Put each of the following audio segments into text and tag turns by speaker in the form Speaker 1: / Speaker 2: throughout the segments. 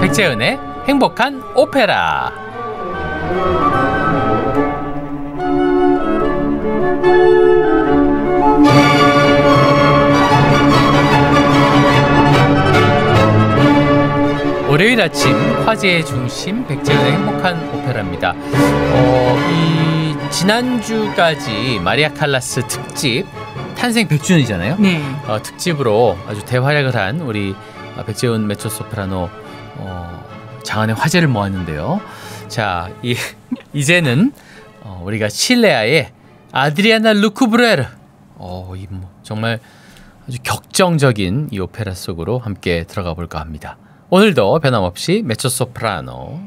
Speaker 1: 백재은의 행복한 오페라. 월요일 아침 화제의 중심 백재은의 행복한 오페라입니다. 이 지난주까지 마리아 칼라스 특집 탄생 100주년이잖아요.
Speaker 2: 네.
Speaker 1: 특집으로 아주 대활약을 한 우리 백재은 메초소프라노 장안의 화제를 모았는데요. 자, 이제는 우리가 칠레아의 아드리아나 루쿠브레르, 정말 아주 격정적인 이 오페라 속으로 함께 들어가 볼까 합니다. 오늘도 변함없이 메초소프라노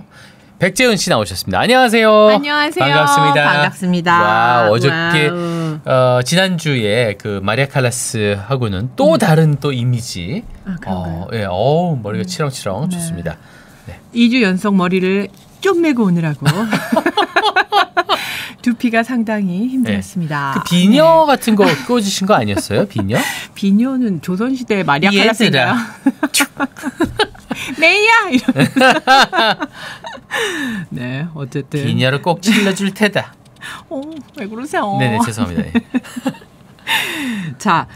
Speaker 1: 백재은 씨 나오셨습니다. 안녕하세요.
Speaker 2: 안녕하세요.
Speaker 1: 반갑습니다.
Speaker 2: 반갑습니다.
Speaker 1: 와, 어저께 지난주에 그 마리아 칼라스하고는 또 다른 또 이미지.
Speaker 2: 그런가요?
Speaker 1: 예, 머리가 치렁치렁 좋습니다. 네.
Speaker 2: 2주 연속 머리를 좀 메고 오느라고 두피가 상당히 힘들었습니다.
Speaker 1: 네. 그 비녀 같은 거 꽂으신 거 아니었어요? 비녀?
Speaker 2: 비녀는 조선시대 마리아 칼라스인가요? 메이야! 이러면서. 네, 어쨌든.
Speaker 1: 비녀를 꼭 찔러줄 테다.
Speaker 2: 왜 그러세요?
Speaker 1: 네네, 죄송합니다.
Speaker 2: 자,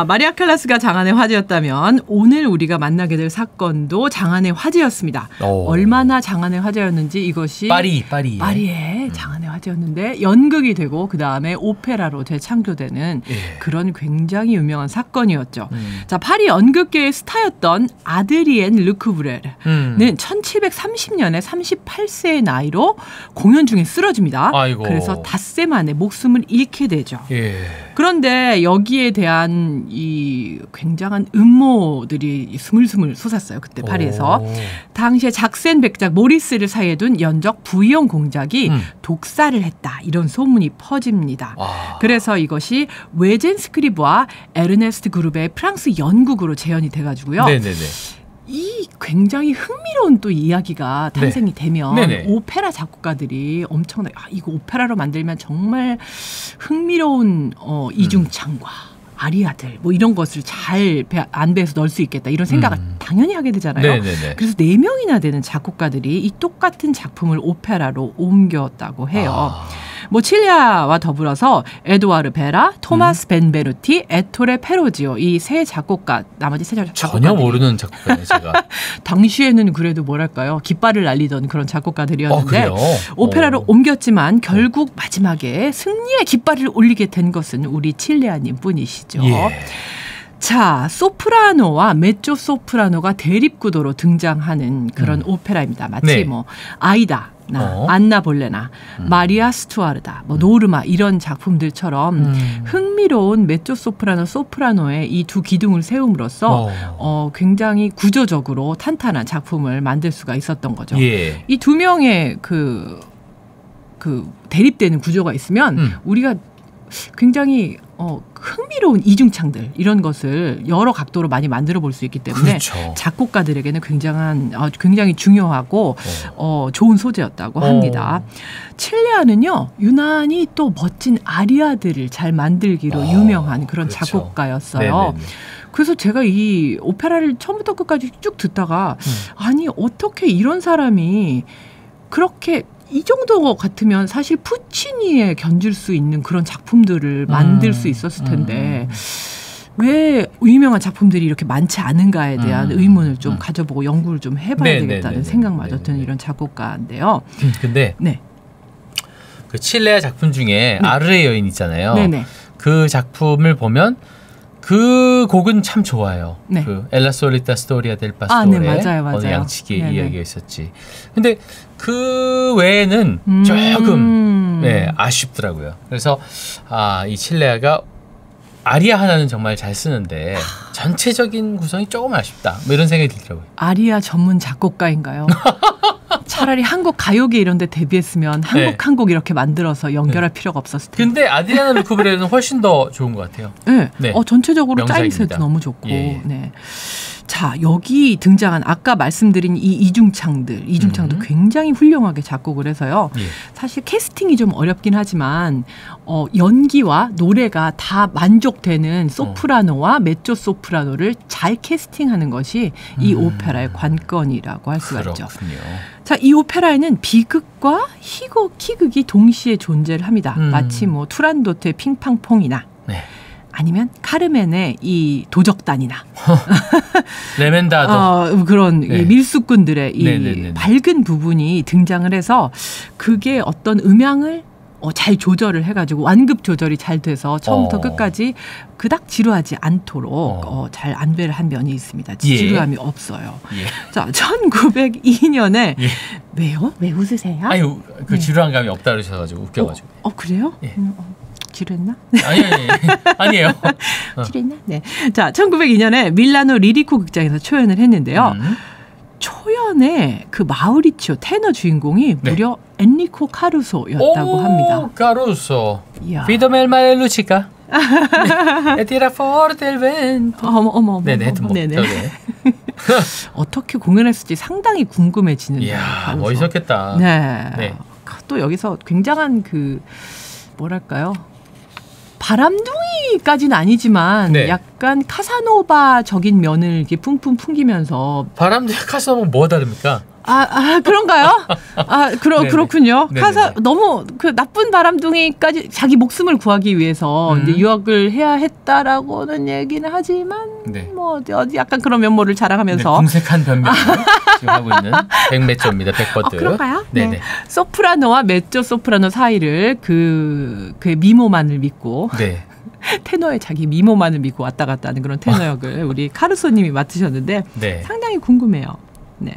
Speaker 2: 마리아 칼라스가 장안의 화제였다면 오늘 우리가 만나게 될 사건도 장안의 화제였습니다. 얼마나 장안의 화제였는지 이것이 파리의 장안의 화제였는데 연극이 되고 그 다음에 오페라로 재창조되는 그런 굉장히 유명한 사건이었죠. 자, 파리 연극계의 스타였던 아드리엔 르쿠브레르는 1730년에 38세의 나이로 공연 중에 쓰러집니다.
Speaker 1: 아이고.
Speaker 2: 그래서 닷새 만에 목숨을 잃게 되죠.
Speaker 1: 예.
Speaker 2: 그런데 여기에 대한 이 굉장한 음모들이 스물스물 솟았어요. 그때 파리에서. 당시에 작센 백작 모리스를 사이에 둔 연적 부이용 공작이 독사를 했다. 이런 소문이 퍼집니다. 그래서 이것이 외젠 스크리브와 에르네스트 그룹의 프랑스 연극으로 재현이 돼가지고요.
Speaker 1: 네네네.
Speaker 2: 이 굉장히 흥미로운 또 이야기가 탄생이 되면
Speaker 1: 네네.
Speaker 2: 오페라 작곡가들이 엄청나게 이거 오페라로 만들면 정말 흥미로운 이중창과 아리아들 뭐 이런 것을 잘 안배에서 넣을 수 있겠다 이런 생각을 당연히 하게 되잖아요.
Speaker 1: 네네네.
Speaker 2: 그래서 4명이나 되는 작곡가들이 이 똑같은 작품을 오페라로 옮겼다고 해요. 뭐 칠레아와 더불어서 에두아르 베라, 토마스 벤베누티, 에토레 페로지오 이 세 작곡가 나머지 세 작곡가들이
Speaker 1: 전혀 모르는 작곡가예요, 제가.
Speaker 2: 당시에는 그래도 뭐랄까요 깃발을 날리던 그런 작곡가들이었는데 오페라로 옮겼지만 결국 마지막에 승리의 깃발을 올리게 된 것은 우리 칠레아님 뿐이시죠.
Speaker 1: 예.
Speaker 2: 자, 소프라노와 메조 소프라노가 대립구도로 등장하는 그런 오페라입니다. 마치 뭐 아이다. 안나 볼레나, 마리아 스투아르다, 뭐 노르마 이런 작품들처럼 흥미로운 메조 소프라노, 소프라노의 이 두 기둥을 세움으로써 굉장히 구조적으로 탄탄한 작품을 만들 수가 있었던 거죠.
Speaker 1: 예.
Speaker 2: 이 두 명의 그 대립되는 구조가 있으면 우리가 굉장히 흥미로운 이중창들 이런 것을 여러 각도로 많이 만들어 볼 수 있기 때문에
Speaker 1: 그렇죠.
Speaker 2: 작곡가들에게는 굉장히 중요하고 좋은 소재였다고 합니다. 칠레아는요 유난히 또 멋진 아리아들을 잘 만들기로 유명한 그런
Speaker 1: 그렇죠.
Speaker 2: 작곡가였어요.
Speaker 1: 네네네.
Speaker 2: 그래서 제가 이 오페라를 처음부터 끝까지 쭉 듣다가 아니 어떻게 이런 사람이 그렇게 이 정도 같으면 사실 푸치니에 견줄 수 있는 그런 작품들을 만들 수 있었을 텐데 왜 유명한 작품들이 이렇게 많지 않은가에 대한 의문을 좀 가져보고 연구를 좀 해봐야 되겠다는 생각마저 드는 이런 작곡가인데요.
Speaker 1: 근데 그 칠레아 작품 중에 아르의 여인 있잖아요.
Speaker 2: 네네.
Speaker 1: 그 작품을 보면 그 곡은 참 좋아요.
Speaker 2: 네.
Speaker 1: 그 엘라 솔리타 스토리아 델 파스토레
Speaker 2: 네, 맞아요.
Speaker 1: 어느 양측의
Speaker 2: 네네.
Speaker 1: 이야기가 있었지. 근데 그 외에는 조금 아쉽더라고요. 그래서 이 칠레아가 아리아 하나는 정말 잘 쓰는데 전체적인 구성이 조금 아쉽다. 뭐 이런 생각이 들더라고요.
Speaker 2: 아리아 전문 작곡가인가요? 차라리 한국 가요계 이런 데 데뷔했으면 한 곡 이렇게 만들어서 연결할 필요가 없었을 텐데.
Speaker 1: 근데 아드리아나 루쿠브레르는 훨씬 더 좋은 것 같아요.
Speaker 2: 네.
Speaker 1: 네.
Speaker 2: 전체적으로
Speaker 1: 명작입니다.
Speaker 2: 짜임새도 너무 좋고.
Speaker 1: 예.
Speaker 2: 네. 자, 자, 여기 등장한 아까 말씀드린 이 이중창도 굉장히 훌륭하게 작곡을 해서요. 예. 사실 캐스팅이 좀 어렵긴 하지만 연기와 노래가 다 만족되는 소프라노와 메조 소프라노를 잘 캐스팅하는 것이 이 오페라의 관건이라고 할 수가 있죠. 자, 이 오페라에는 비극과 희극이 동시에 존재를 합니다. 마치 뭐 투란도트의 핑팡퐁이나 네. 아니면 카르멘의 이 도적단이나
Speaker 1: 레멘다도
Speaker 2: 그런 네. 밀수꾼들의 이 밝은 부분이 등장을 해서 그게 어떤 음향을 잘 조절을 해가지고 완급 조절이 잘 돼서 처음부터 끝까지 그닥 지루하지 않도록 잘 안배를 한 면이 있습니다. 지루함이 없어요. 예. 자, 1902년에 예. 왜요? 왜 웃으세요?
Speaker 1: 아니 그 지루한 감이 없다 그러셔가지고 웃겨가지고.
Speaker 2: 그래요?
Speaker 1: 예.
Speaker 2: 지루했나?
Speaker 1: 아니에요.
Speaker 2: 지루했나? 네. 자, 1902년에 밀라노 리리코 극장에서 초연을 했는데요. 초연의 그 마우리치오 테너 주인공이 무려 엔리코 카루소였다고 합니다.
Speaker 1: 카루소. Fídame el mare Luchica. E tira forte el vento.
Speaker 2: 어머.
Speaker 1: 네네.
Speaker 2: 어떻게 공연했을지 상당히 궁금해지는데요.
Speaker 1: 이야, 멋있었겠다.
Speaker 2: 네. 또 여기서 굉장한 그 뭐랄까요? 바람둥이까지는 아니지만 약간 카사노바적인 면을 이렇게 쿵쿵 풍기면서
Speaker 1: 바람둥이 카사노바 뭐가 다릅니까?
Speaker 2: 그런가요? 그렇군요. 너무 그 나쁜 바람둥이까지 자기 목숨을 구하기 위해서 이제 유학을 해야 했다라고는 얘기는 하지만 뭐 약간 그런 면모를 자랑하면서
Speaker 1: 궁색한 변명 지금 하고 있는 백메조입니다. 백버드.
Speaker 2: 그런가요? 네. 소프라노와 메조 소프라노 사이를 그 미모만을 믿고 테너의 자기 미모만을 믿고 왔다 갔다 하는 그런 테너 역을 우리 카루소님이 맡으셨는데 상당히 궁금해요. 네.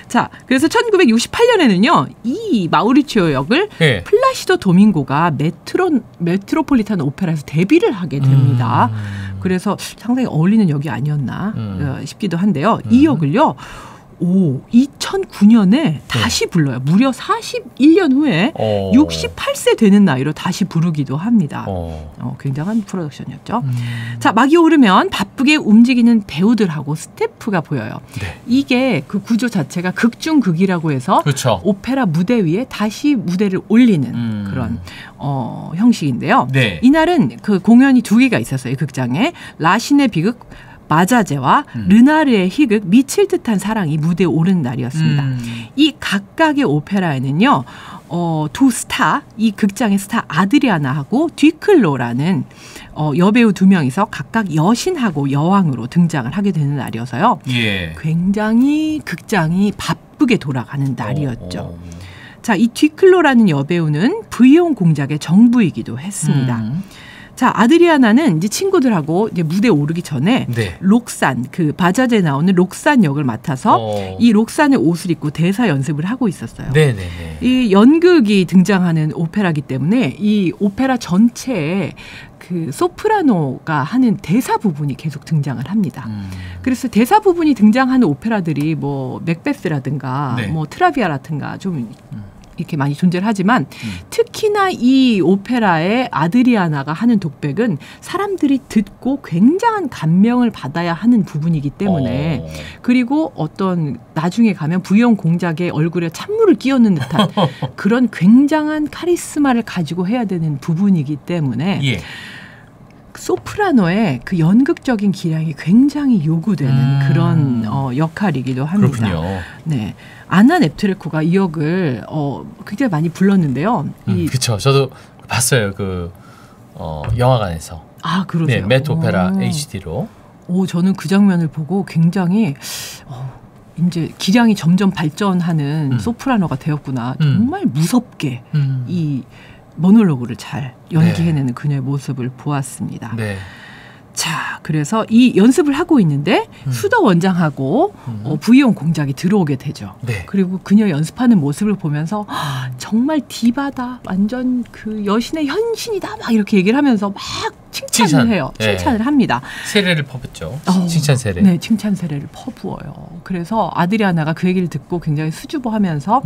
Speaker 2: 자, 그래서 1968년에는요, 이 마우리치오 역을 플라시도 도밍고가 메트로폴리탄 오페라에서 데뷔를 하게 됩니다. 그래서 상당히 어울리는 역이 아니었나 싶기도 한데요. 이 역을요, 2009년에 다시 불러요. 무려 41년 후에 68세 되는 나이로 다시 부르기도 합니다. 굉장한 프로덕션이었죠. 자, 막이 오르면 바쁘게 움직이는 배우들하고 스태프가 보여요. 이게 그 구조 자체가 극중극이라고 해서 오페라 무대 위에 다시 무대를 올리는 그런 형식인데요. 이날은 그 공연이 2개가 있었어요. 이 극장에. 라신의 비극 마자제와 르나르의 희극 미칠 듯한 사랑이 무대에 오른 날이었습니다. 이 각각의 오페라에는요. 이 극장의 스타 아드리아나하고 뒤클로라는 여배우 2명이서 각각 여신하고 여왕으로 등장을 하게 되는 날이어서요. 굉장히 극장이 바쁘게 돌아가는 날이었죠. 자, 이 뒤클로라는 여배우는 브이온 공작의 정부이기도 했습니다. 자, 아드리아나는 이제 친구들하고 이제 무대에 오르기 전에 록산, 그 바자제에 나오는 록산 역을 맡아서 이 록산의 옷을 입고 대사 연습을 하고 있었어요. 이 연극이 등장하는 오페라이기 때문에 이 오페라 전체에 그 소프라노가 하는 대사 부분이 계속 등장을 합니다. 그래서 대사 부분이 등장하는 오페라들이 뭐 맥베스라든가 뭐 트라비아라든가 좀 이렇게 많이 존재를 하지만 특히나 이 오페라의 아드리아나가 하는 독백은 사람들이 듣고 굉장한 감명을 받아야 하는 부분이기 때문에 그리고 어떤 나중에 가면 부영 공작의 얼굴에 찬물을 끼얹는 듯한 그런 굉장한 카리스마를 가지고 해야 되는 부분이기 때문에 소프라노의 그 연극적인 기량이 굉장히 요구되는 그런 역할이기도 합니다.
Speaker 1: 그렇군요.
Speaker 2: 네. 아나 넵투레코가 이 역을 굉장히 많이 불렀는데요.
Speaker 1: 그렇죠. 저도 봤어요. 그 영화관에서.
Speaker 2: 그러세요?
Speaker 1: 네, 메트 오페라 HD로.
Speaker 2: 저는 그 장면을 보고 굉장히 이제 기량이 점점 발전하는 소프라노가 되었구나. 정말 무섭게 이 모놀로그를 잘 연기해내는 그녀의 모습을 보았습니다. 자, 그래서 이 연습을 하고 있는데 수더 원장하고 부이온 공작이 들어오게 되죠. 그리고 그녀 연습하는 모습을 보면서 정말 디바다, 완전 그 여신의 현신이다, 막 이렇게 얘기를 하면서 막 칭찬을 해요. 칭찬을 합니다.
Speaker 1: 세례를 퍼붓죠. 칭찬 세례.
Speaker 2: 네, 칭찬 세례를 퍼부어요. 그래서 아드리아나가 그 얘기를 듣고 굉장히 수줍어하면서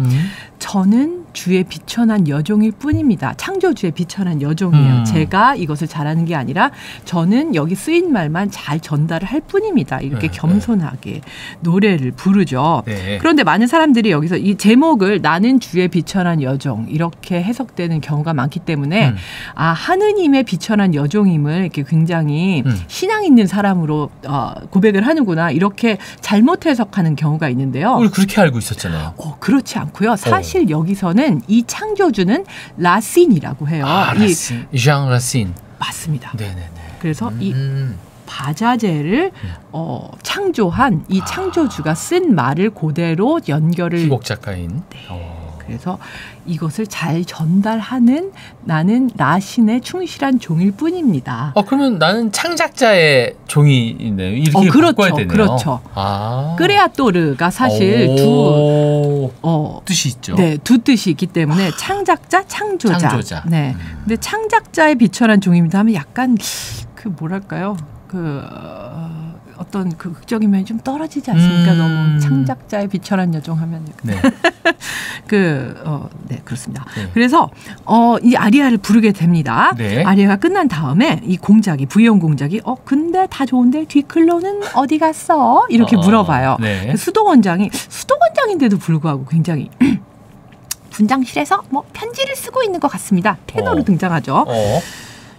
Speaker 2: 저는 주의 비천한 여종일 뿐입니다. 창조주의 비천한 여종이에요. 제가 이것을 잘하는 게 아니라 저는 여기 쓰인 말만 잘 전달을 할 뿐입니다. 이렇게 겸손하게 노래를 부르죠. 네. 그런데 많은 사람들이 여기서 이 제목을 나는 주의 비천한 여종 이렇게 해석되는 경우가 많기 때문에 하느님의 비천한 여종임을 이렇게 굉장히 신앙 있는 사람으로 고백을 하는구나 이렇게 잘못 해석하는 경우가 있는데요.
Speaker 1: 우리 그렇게 알고 있었잖아요.
Speaker 2: 그렇지 않고요. 사실 여기서는 이 창조주는 라신이라고 해요.
Speaker 1: 라신. 장 라신.
Speaker 2: 맞습니다.
Speaker 1: 네네네.
Speaker 2: 그래서 이 바자제를 창조한 이 창조주가 쓴 말을 그대로 연결을
Speaker 1: 희곡 작가인.
Speaker 2: 네. 그래서 이것을 잘 전달하는 나는 라신의 충실한 종일 뿐입니다.
Speaker 1: 그러면 나는 창작자의 종이네요. 이렇게 바꿔야 되네요.
Speaker 2: 그렇죠. 크레아토르가 사실 두
Speaker 1: 뜻이 있죠.
Speaker 2: 네, 두 뜻이 있기 때문에 창작자, 창조자. 네. 근데 창작자의 비천한 종입니다 하면 약간 그 뭐랄까요? 어떤 그 극적인 면이 좀 떨어지지 않습니까? 너무 창작자의 비천한 여종 하면
Speaker 1: 네.
Speaker 2: 네, 그렇습니다. 네. 그래서 이 아리아를 부르게 됩니다. 네. 아리아가 끝난 다음에 이 공작이 부이온 공작이 근데 다 좋은데 뒤클로는 어디 갔어? 이렇게 물어봐요. 네. 수도원장인데도 불구하고 굉장히 분장실에서 뭐 편지를 쓰고 있는 것 같습니다. 테너로 등장하죠.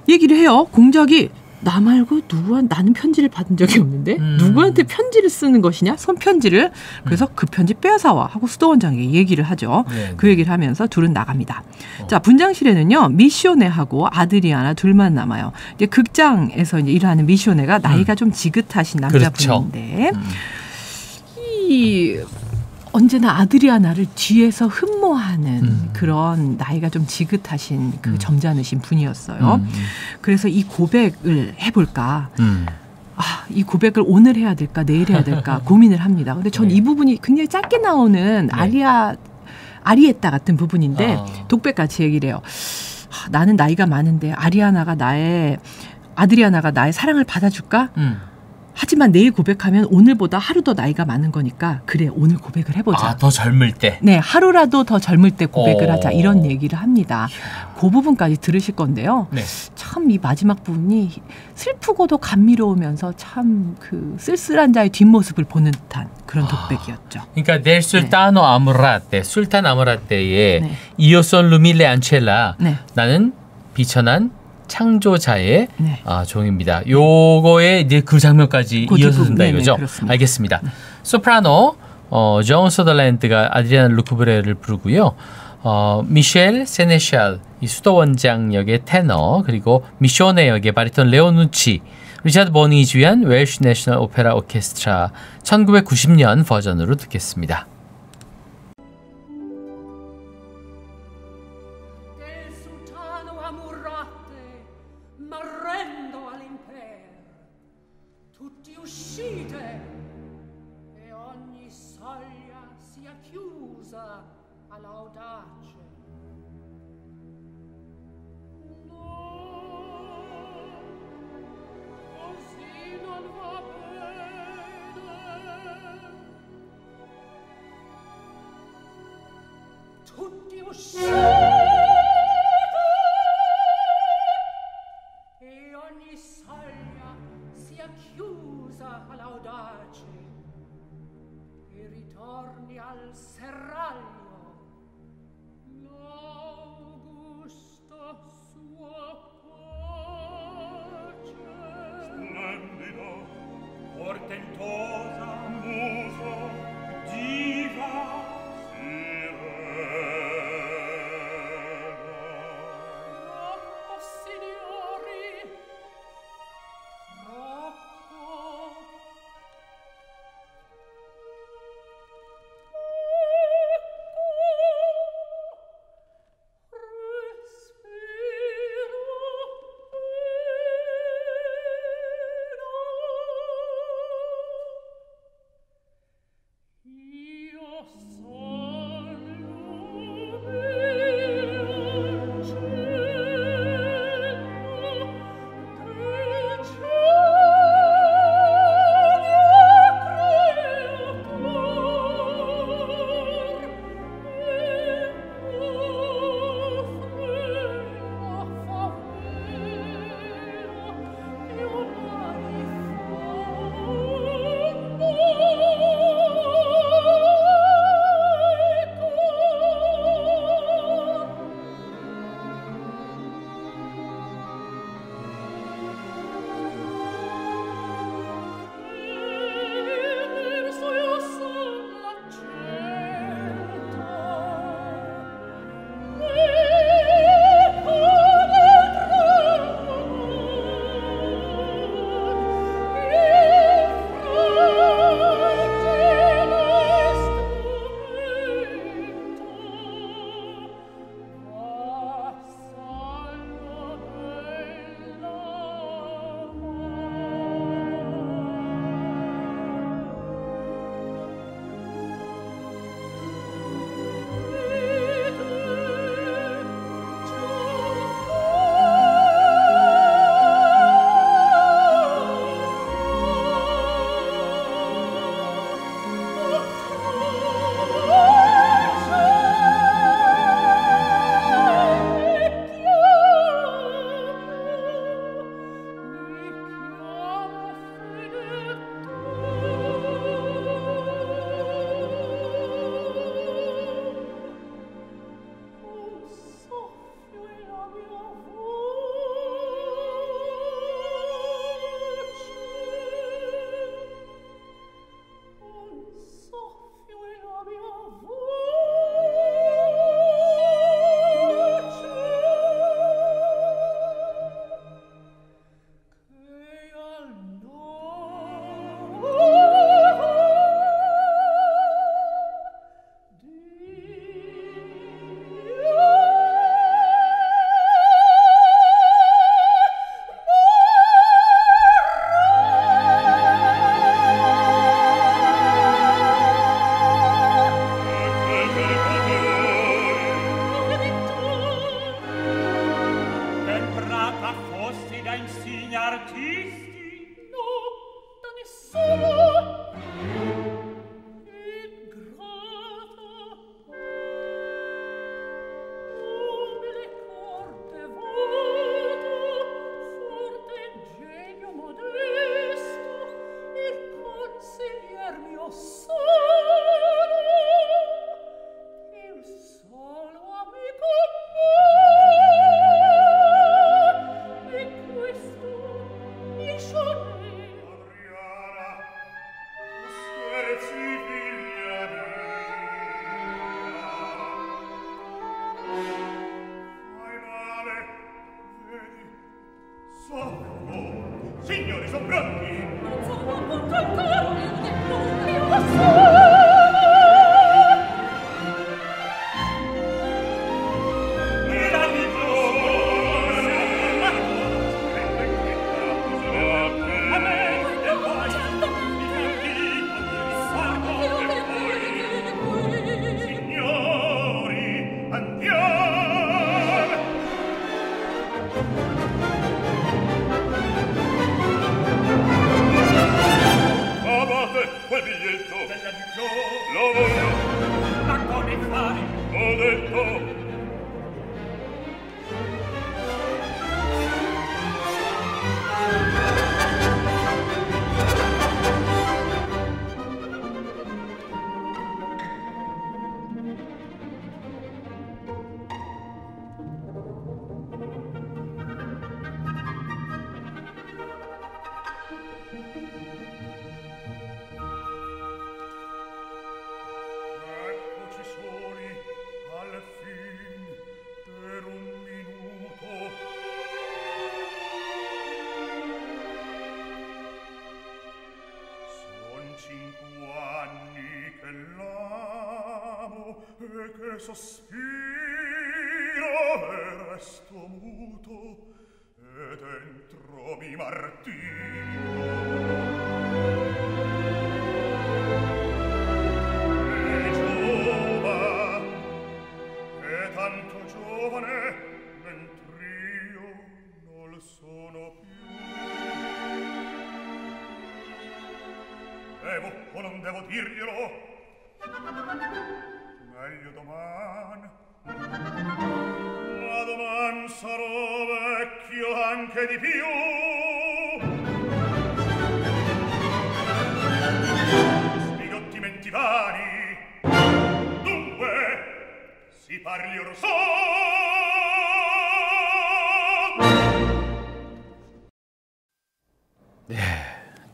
Speaker 2: 얘기를 해요. 공작이 나 말고 나는 편지를 받은 적이 없는데 누구한테 편지를 쓰는 것이냐? 손편지를. 그래서 그 편지 빼앗아와 하고 수도원장에게 얘기를 하죠. 네. 그 얘기를 하면서 둘은 나갑니다. 자, 분장실에는요. 미쇼네하고 아드리아나 둘만 남아요. 이제 극장에서 이제 일하는 미쇼네가 나이가 좀 지긋하신 남자분인데 언제나 아드리아나를 뒤에서 흠모하는 그런 나이가 좀 지긋하신 그 점잖으신 분이었어요. 그래서 이 고백을 해볼까. 이 고백을 오늘 해야 될까 내일 해야 될까 고민을 합니다. 근데 전 이 부분이 굉장히 짧게 나오는 아리에따 같은 부분인데 독백같이 얘기를 해요. 나는 나이가 많은데 아드리아나가 나의 사랑을 받아줄까? 하지만 내일 고백하면 오늘보다 하루 더 나이가 많은 거니까 그래 오늘 고백을 해보자.
Speaker 1: 더 젊을 때.
Speaker 2: 네. 하루라도 더 젊을 때 고백을 하자. 이런 얘기를 합니다. 그 부분까지 들으실 건데요. 네. 참 이 마지막 부분이 슬프고도 감미로우면서 참 그 쓸쓸한 자의 뒷모습을 보는 듯한 그런 독백이었죠.
Speaker 1: 그러니까 델 술타노 아모라테, 술탄 아모라테의 이오손 루밀레 안첼라. 나는 비천한 창조자의 종입니다. 요거에 이제 그 장면까지 이어서 든다 이거죠. 알겠습니다. 소프라노 존 서더랜드가 아드리아나 루쿠브레를 부르고요. 미셸 세네샬 이 수도원장 역의 테너 그리고 미쇼네 역의 바리톤 레오누치 리차드 버닝이 주연 웰시 내셔널 오페라 오케스트라 1990년 버전으로 듣겠습니다.
Speaker 3: che sospiro e resto muto e dentro mi martiro e giova e tanto giovane mentr'io non sono più devo o non devo dirglielo meglio doman ma doman sarò vecchio anche di più sbigottimenti vari dunque si parli or so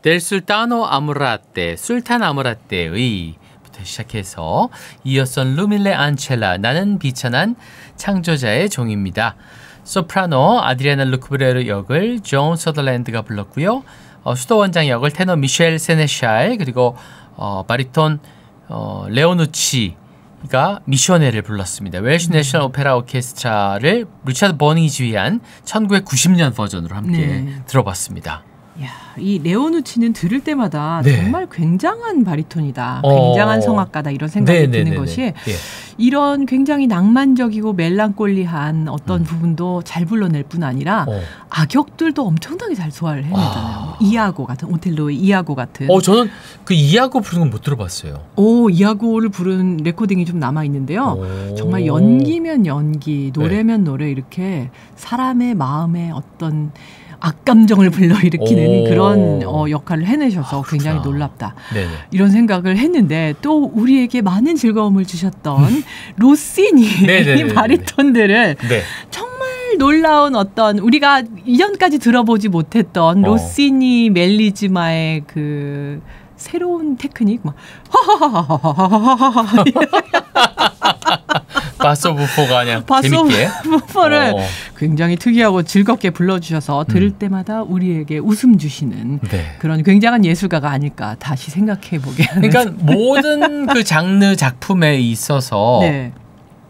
Speaker 1: 델 술타노 아무라떼 술탄 아무라떼의 시작해서 이어선 루밀레 안첼라 나는 비천한 창조자의 종입니다. 소프라노 아드리아나 루크브레르 역을 존 서더랜드가 불렀고요. 수도 원장 역을 테너 미셸 세네샬 그리고 바리톤 레오누치가 미쇼네를 불렀습니다. 웰시 내셔널 오페라 오케스트라를 리차드 버닝이 지휘한 1990년 버전으로 함께 들어봤습니다.
Speaker 2: 야, 이 레오누치는 들을 때마다 정말 굉장한 바리톤이다. 굉장한 성악가다 이런 생각이 드는 것이 이런 굉장히 낭만적이고 멜랑콜리한 어떤 부분도 잘 불러낼 뿐 아니라 악역들도 엄청나게 잘 소화를 해내잖아요. 이아고 같은 오텔로의 이아고 같은.
Speaker 1: 저는 그 이아고 부르는 건 못 들어봤어요.
Speaker 2: 이아고를 부른 레코딩이 좀 남아 있는데요. 정말 연기면 연기, 노래면 노래 이렇게 사람의 마음에 어떤 악감정을 불러일으키는 그런 역할을 해내셔서 굉장히 놀랍다. 네네. 이런 생각을 했는데 또 우리에게 많은 즐거움을 주셨던 로시니의 바리톤들을 정말 놀라운 어떤 우리가 이전까지 들어보지 못했던 로시니 멜리즈마의 그 새로운 테크닉 막
Speaker 1: 바소 부포가 그냥 재밌게
Speaker 2: 부포를 굉장히 특이하고 즐겁게 불러주셔서 들을 때마다 우리에게 웃음 주시는 그런 굉장한 예술가가 아닐까 다시 생각해보게 하는.
Speaker 1: 그러니까 모든 그 장르 작품에 있어서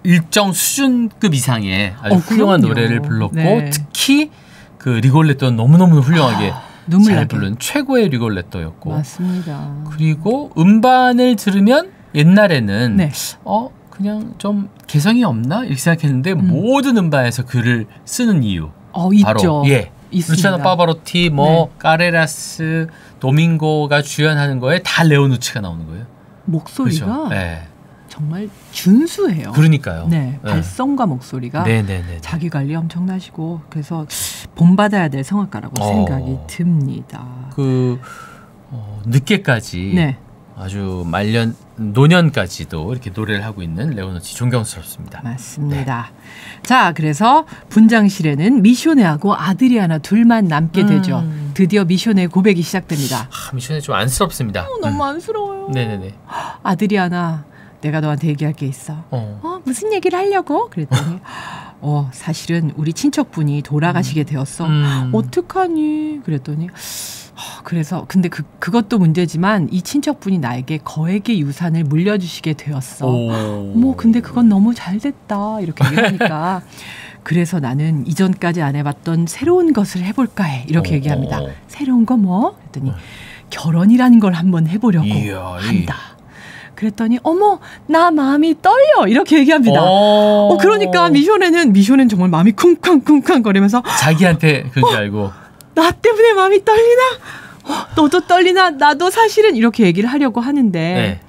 Speaker 1: 일정 수준급 이상의 아주 훌륭한 노래를 불렀고 특히 그 리골레토는 너무너무 훌륭하게 잘 부른 최고의 리골레토였고
Speaker 2: 맞습니다.
Speaker 1: 그리고 음반을 들으면 옛날에는 그냥 좀 개성이 없나 이렇게 생각했는데 모든 음반에서 글을 쓰는 이유 바로
Speaker 2: 있죠.
Speaker 1: 루치아노 파바로티, 까레라스, 도밍고가 주연하는 거에 다 레오누치가 나오는 거예요.
Speaker 2: 목소리가 그렇죠? 정말 준수해요.
Speaker 1: 그러니까요.
Speaker 2: 발성과 목소리가 자기 관리 엄청나시고 그래서 본받아야 될 성악가라고 생각이 듭니다.
Speaker 1: 늦게까지 아주 말년 노년까지도 이렇게 노래를 하고 있는 레오누치 존경스럽습니다.
Speaker 2: 맞습니다. 자, 그래서 분장실에는 미쇼네하고 아드리아나 둘만 남게 되죠. 드디어 미쇼네의 고백이 시작됩니다.
Speaker 1: 미쇼네 좀 안쓰럽습니다.
Speaker 2: 너무 안쓰러워요.
Speaker 1: 네네네.
Speaker 2: 아드리아나, 내가 너한테 얘기할 게 있어. 무슨 얘기를 하려고? 그랬더니 사실은 우리 친척분이 돌아가시게 되었어. 어떡하니? 그랬더니 그래서 근데 그것도 문제지만 이 친척분이 나에게 거액의 유산을 물려주시게 되었어. 근데 그건 너무 잘 됐다. 이렇게 얘기하니까 그래서 나는 이전까지 안 해봤던 새로운 것을 해볼까 해. 이렇게 얘기합니다. 새로운 거 뭐? 그랬더니 결혼이라는 걸 한번 해보려고 한다. 그랬더니 어머 나 마음이 떨려 이렇게 얘기합니다. 그러니까 미쇼네는 정말 마음이 쿵쾅쿵쾅 거리면서
Speaker 1: 자기한테 그런 줄 알고
Speaker 2: 나 때문에 마음이 떨리나? 너도 떨리나? 나도 사실은 이렇게 얘기를 하려고 하는데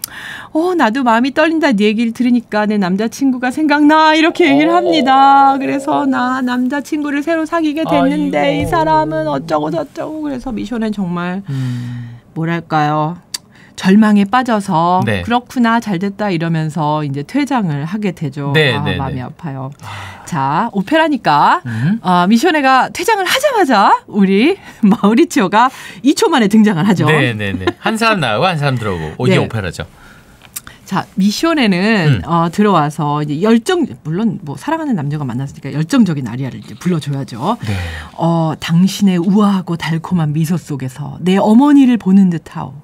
Speaker 2: 나도 마음이 떨린다 네 얘기를 들으니까 내 남자친구가 생각나 이렇게 얘기를 합니다. 그래서 나 남자친구를 새로 사귀게 됐는데 이 사람은 어쩌고 저쩌고 그래서 미쇼는 정말 뭐랄까요 절망에 빠져서 그렇구나 잘됐다 이러면서 이제 퇴장을 하게 되죠. 마음이 아파요. 자 오페라니까 미쇼네가 퇴장을 하자마자 우리 마우리치오가 2초 만에 등장을 하죠.
Speaker 1: 한 사람 나가고 한 사람 들어오고 이게 오페라죠.
Speaker 2: 자, 미션에는 들어와서 이제 물론 뭐 사랑하는 남녀가 만났으니까 열정적인 아리아를 이제 불러줘야죠.
Speaker 1: 네.
Speaker 2: 당신의 우아하고 달콤한 미소 속에서 내 어머니를 보는 듯하오.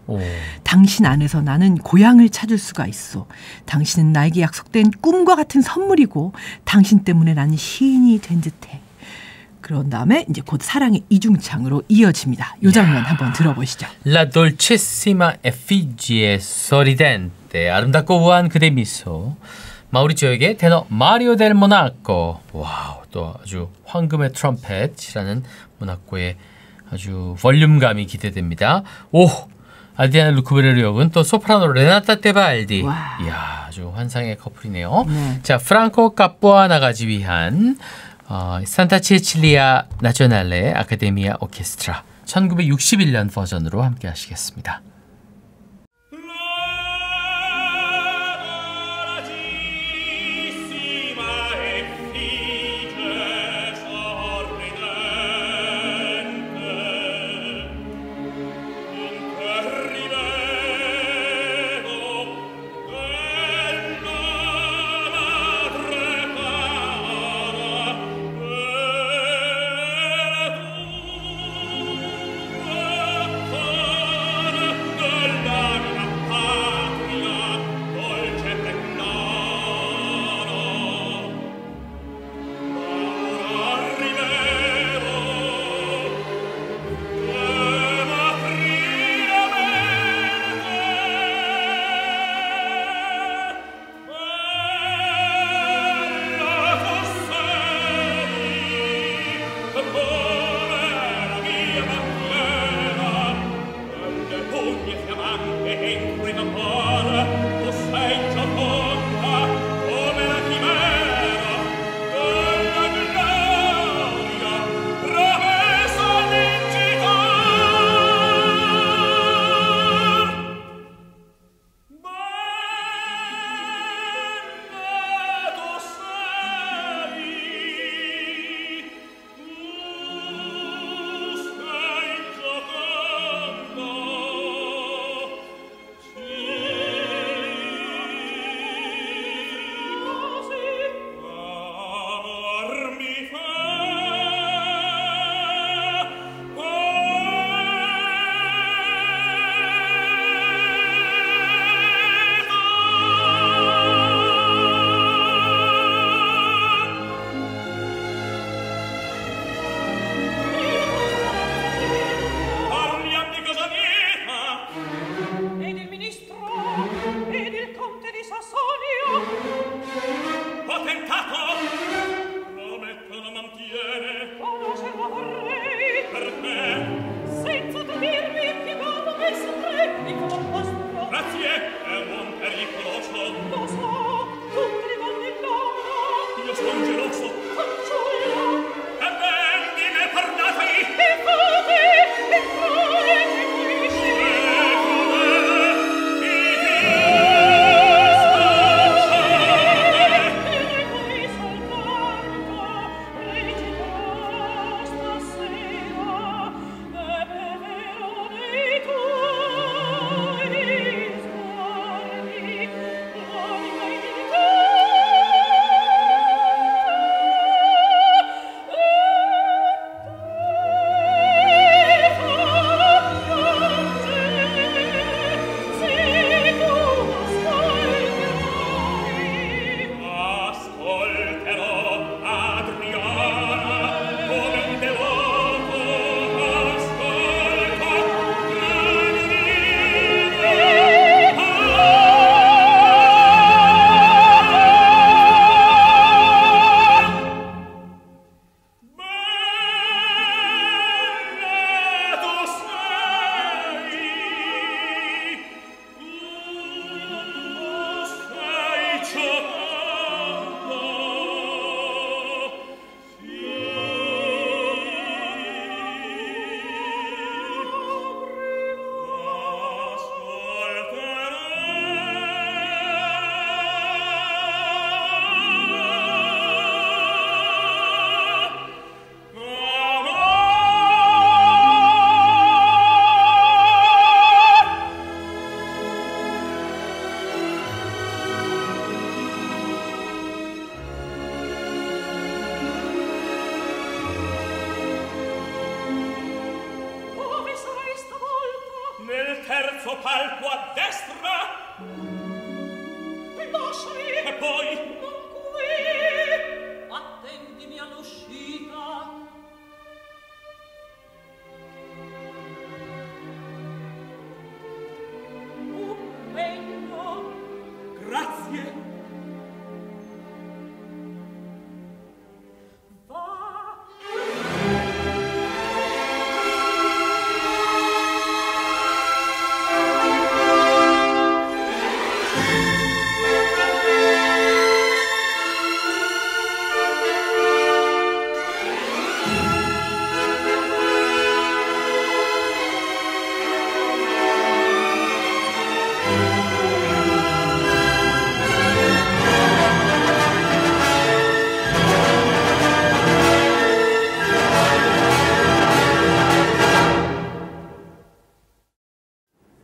Speaker 2: 당신 안에서 나는 고향을 찾을 수가 있어. 당신은 나에게 약속된 꿈과 같은 선물이고 당신 때문에 나는 시인이 된 듯해. 그런 다음에 이제 곧 사랑의 이중창으로 이어집니다. 이 장면 한번 들어보시죠.
Speaker 1: La dolcissima effigie sorridente. 아름답고 우아한 그대 미소. 마우리치오에게 테너 마리오 델 모나코. 와우, 또 아주 황금의 트럼펫이라는 모나코의 아주 볼륨감이 기대됩니다. 아디아나 루쿠베르를 역은 또 소프라노 레나타 테발디. 이야, 아주 환상의 커플이네요. 네. 자, 프랑코 카푸아나가지 위한 산타 치칠리아 나조날레 아카데미아 오케스트라 1961년 버전으로 함께 하시겠습니다.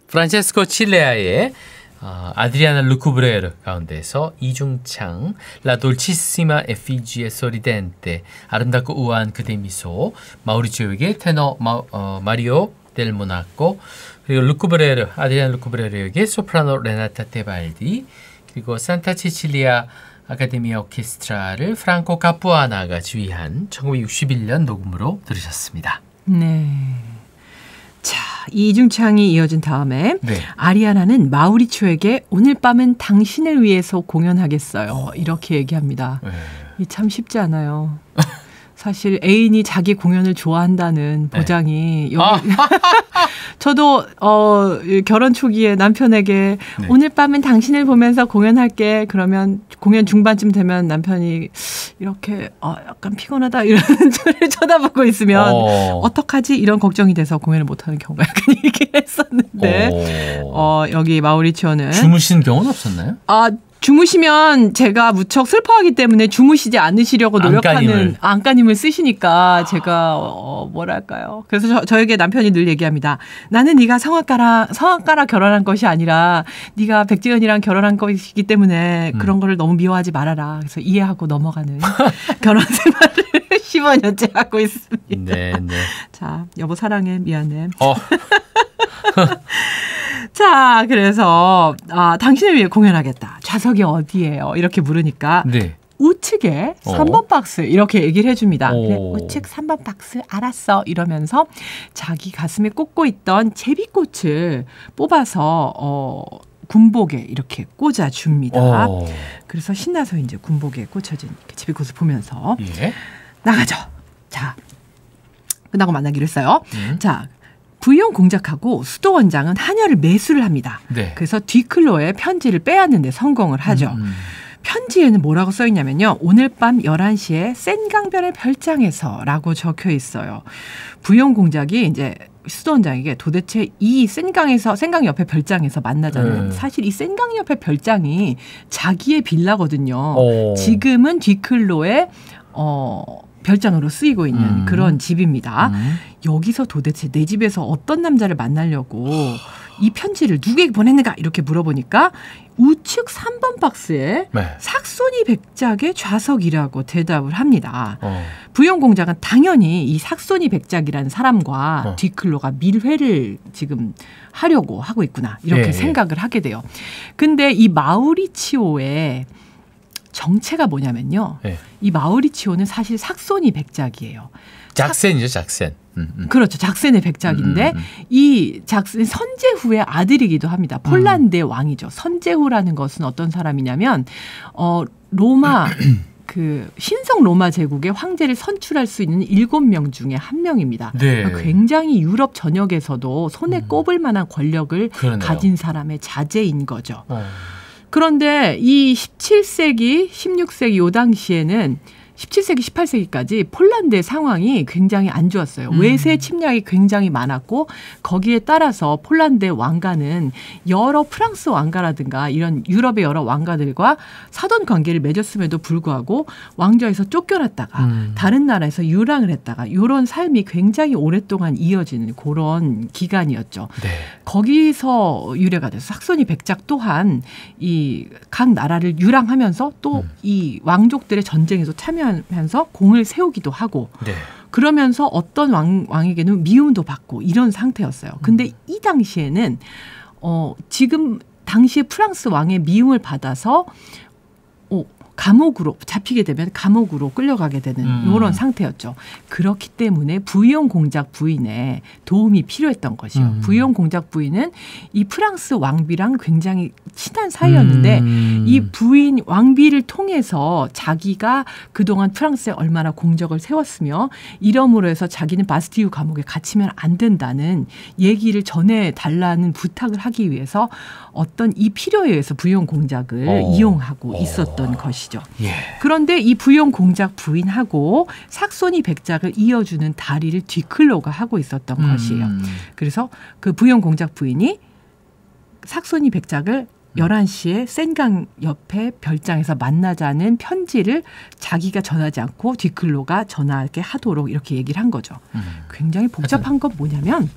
Speaker 1: 프란체스코 칠레아의 아드리아나 루쿠브레르 가운데서 이중창 라 돌치시마 에피지에 소리덴테 아름답고 우아한 그대 미소 마우리치오에게 테너 마리오 델 모나코 그리고 루쿠브레르 아드리아나 루쿠브레르에게 소프라노 레나타 테발디 그리고 산타 치칠리아 아카데미아 오케스트라를 프랑코 카푸아나가 지휘한 1961년 녹음으로 들으셨습니다.
Speaker 2: 네. 자, 이중창이 이어진 다음에
Speaker 1: 네.
Speaker 2: 아리아나는 마우리치오에게 오늘 밤은 당신을 위해서 공연하겠어요. 이렇게 얘기합니다.
Speaker 1: 네.
Speaker 2: 이 참 쉽지 않아요. 사실 애인이 자기 공연을 좋아한다는 보장이 여기 저도 결혼 초기에 남편에게
Speaker 1: 네.
Speaker 2: 오늘 밤은 당신을 보면서 공연할게. 그러면 공연 중반쯤 되면 남편이 이렇게 약간 피곤하다 이러는 저를 쳐다보고 있으면 어떡하지? 이런 걱정이 돼서 공연을 못하는 경우가 약간 있긴 했었는데 여기 마우리치오는
Speaker 1: 주무신 경우는 없었나요?
Speaker 2: 주무시면 제가 무척 슬퍼하기 때문에 주무시지 않으시려고 노력하는 안간힘을 쓰시니까 제가 뭐랄까요. 그래서 저에게 남편이 늘 얘기합니다. 나는 네가 성악가라 결혼한 것이 아니라 네가 백지연이랑 결혼한 것이기 때문에 그런 거를 너무 미워하지 말아라. 그래서 이해하고 넘어가는 결혼 생활을 15년째 하고 있습니다.
Speaker 1: 네.
Speaker 2: 자, 여보 사랑해. 미안해. 자, 그래서 당신을 위해 공연하겠다. 좌석이 어디예요? 이렇게 물으니까
Speaker 1: 네.
Speaker 2: 우측에 3번 박스 이렇게 얘기를 해줍니다. 그래, 우측 3번 박스 알았어 이러면서 자기 가슴에 꽂고 있던 제비꽃을 뽑아서 군복에 이렇게 꽂아줍니다. 그래서 신나서 이제 군복에 꽂혀진 제비꽃을 보면서 나가죠. 자, 끝나고 만나기로 했어요. 자, 부용 공작하고 수도 원장은 하녀를 매수를 합니다.
Speaker 1: 네.
Speaker 2: 그래서 뒤클로의 편지를 빼앗는데 성공을 하죠. 편지에는 뭐라고 써 있냐면요. 오늘 밤 11시에 센강변의 별장에서 라고 적혀 있어요. 부용 공작이 이제 수도 원장에게 도대체 이 센강 옆에 별장에서 만나자는 사실 이 센강 옆에 별장이 자기의 빌라거든요. 지금은 뒤클로의 별장으로 쓰이고 있는 그런 집입니다. 여기서 도대체 내 집에서 어떤 남자를 만나려고 이 편지를 누구에게 보냈는가 이렇게 물어보니까 우측 3번 박스에 삭소니 백작의 좌석이라고 대답을 합니다. 부용 공작은 당연히 이 삭소니 백작이라는 사람과 뒤클로가 밀회를 지금 하려고 하고 있구나 이렇게 생각을 하게 돼요. 근데 이 마우리치오의 정체가 뭐냐면요. 이 마우리치오는 사실 삭소니 백작이에요.
Speaker 1: 작센이죠, 작센.
Speaker 2: 그렇죠. 작센의 백작인데 이 작센 선제후의 아들이기도 합니다. 폴란드의 왕이죠. 선제후라는 것은 어떤 사람이냐면 로마 그 신성 로마 제국의 황제를 선출할 수 있는 7명 중에 한 명입니다.
Speaker 1: 네.
Speaker 2: 굉장히 유럽 전역에서도 손에 꼽을 만한 권력을
Speaker 1: 그러네요.
Speaker 2: 가진 사람의 자제인 거죠. 그런데 이 17세기, 16세기 요 당시에는 17세기, 18세기까지 폴란드의 상황이 굉장히 안 좋았어요. 외세 침략이 굉장히 많았고 거기에 따라서 폴란드의 왕가는 여러 프랑스 왕가라든가 이런 유럽의 여러 왕가들과 사돈 관계를 맺었음에도 불구하고 왕좌에서 쫓겨났다가 다른 나라에서 유랑을 했다가 이런 삶이 굉장히 오랫동안 이어지는 그런 기간이었죠.
Speaker 1: 네.
Speaker 2: 거기서 유래가 돼서 삭소니 백작 또한 이 각 나라를 유랑하면서 또 이 왕족들의 전쟁에서 참여하면서 공을 세우기도 하고 그러면서 어떤 왕에게는 미움도 받고 이런 상태였어요. 근데 이 당시에는 지금 당시에 프랑스 왕의 미움을 받아서 감옥으로 잡히게 되면 감옥으로 끌려가게 되는 이런 상태였죠. 그렇기 때문에 부위용 공작 부인의 도움이 필요했던 것이요. 부위용 공작 부인은 이 프랑스 왕비랑 굉장히 친한 사이였는데 이 부인 왕비를 통해서 자기가 그동안 프랑스에 얼마나 공적을 세웠으며 이러므로 해서 자기는 바스티유 감옥에 갇히면 안 된다는 얘기를 전해달라는 부탁을 하기 위해서 어떤 이 필요에 의해서 부위용 공작을 이용하고 있었던 것이죠.
Speaker 1: 예.
Speaker 2: 그런데 이 부위용 공작 부인하고 삭소니 백작을 이어주는 다리를 뒤클로가 하고 있었던 것이에요. 그래서 그 부위용 공작 부인이 삭소니 백작을 11시에 센강 옆에 별장에서 만나자는 편지를 자기가 전하지 않고 뒤클로가 전하게 하도록 이렇게 얘기를 한 거죠. 굉장히 복잡한 건 뭐냐면